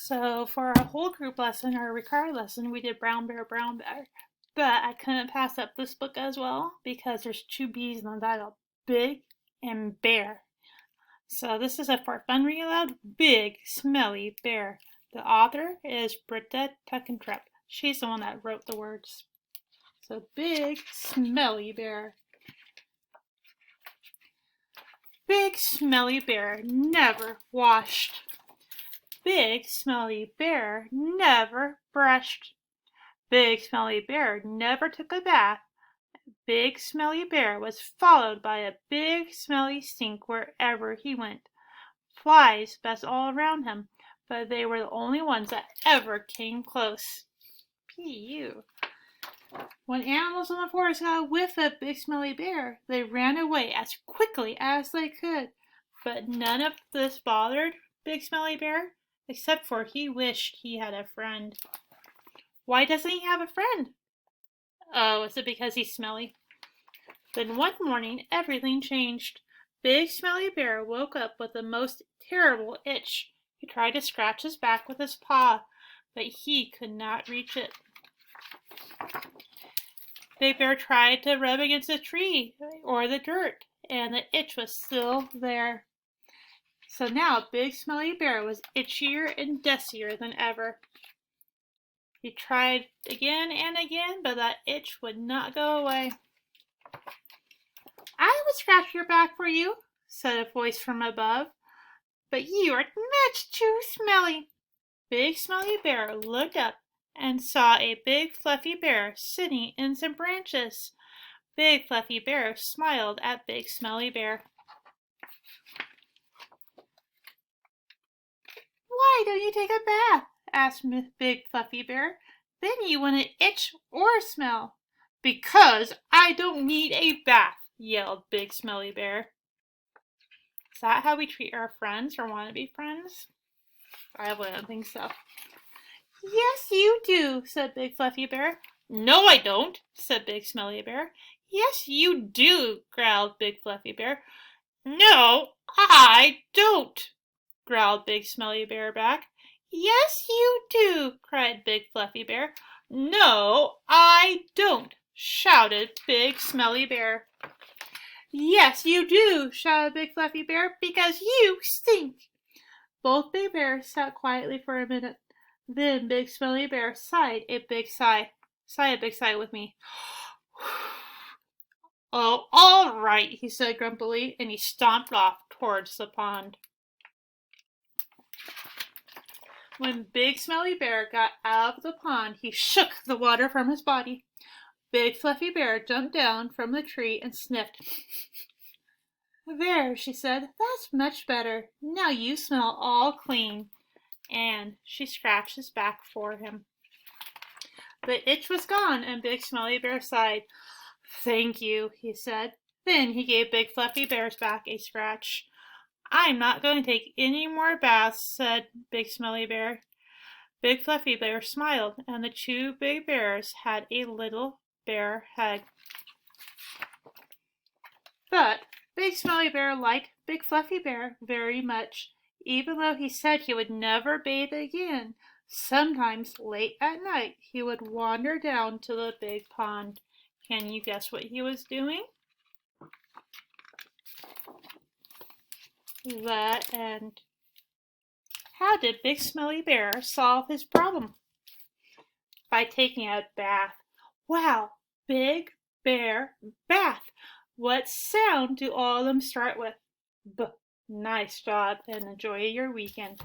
So for our whole group lesson, our required lesson, we did Brown Bear, Brown Bear. But I couldn't pass up this book as well because there's two B's in the title, Big and Bear. So this is a for fun read aloud, Big Smelly Bear. The author is Britta Tuckentrep. She's the one that wrote the words. So Big Smelly Bear. Big Smelly Bear never washed. Big Smelly Bear never brushed. Big Smelly Bear never took a bath. Big Smelly Bear was followed by a big smelly stink wherever he went. Flies buzzed all around him, but they were the only ones that ever came close. P.U. When animals in the forest got a whiff of Big Smelly Bear, they ran away as quickly as they could. But none of this bothered Big Smelly Bear, except for he wished he had a friend. Why doesn't he have a friend? Oh, is it because he's smelly? Then one morning, everything changed. Big Smelly Bear woke up with the most terrible itch. He tried to scratch his back with his paw, but he could not reach it. Big Bear tried to rub against a tree or the dirt, and the itch was still there. So now Big Smelly Bear was itchier and dustier than ever. He tried again and again, but that itch would not go away. I would scratch your back for you, said a voice from above, but you are much too smelly. Big Smelly Bear looked up and saw a big fluffy bear sitting in some branches. Big Fluffy Bear smiled at Big Smelly Bear. Why don't you take a bath? Asked Big Fluffy Bear. Then you wouldn't itch or smell. Because I don't need a bath, yelled Big Smelly Bear. Is that how we treat our friends or wannabe friends? I wouldn't think so. Yes, you do, said Big Fluffy Bear. No, I don't, said Big Smelly Bear. Yes, you do, growled Big Fluffy Bear. No, I don't, growled Big Smelly Bear back. Yes, you do, cried Big Fluffy Bear. No, I don't, shouted Big Smelly Bear. Yes, you do, shouted Big Fluffy Bear, because you stink. Both big bears sat quietly for a minute. Then Big Smelly Bear sighed a big sigh. Sigh a big sigh with me. Oh, all right, he said grumpily, and he stomped off towards the pond. When Big Smelly Bear got out of the pond, he shook the water from his body. Big Fluffy Bear jumped down from the tree and sniffed. There, she said, that's much better. Now you smell all clean. And she scratched his back for him. The itch was gone, and Big Smelly Bear sighed. Thank you, he said. Then he gave Big Fluffy Bear's back a scratch. I'm not going to take any more baths, said Big Smelly Bear. Big Fluffy Bear smiled, and the two big bears had a little bear hug. But Big Smelly Bear liked Big Fluffy Bear very much, even though he said he would never bathe again. Sometimes late at night he would wander down to the big pond. Can you guess what he was doing? The end. How did Big Smelly Bear solve his problem? By taking a bath. Wow, Big Bear bath. What sound do all of them start with? B. Nice job and enjoy your weekend.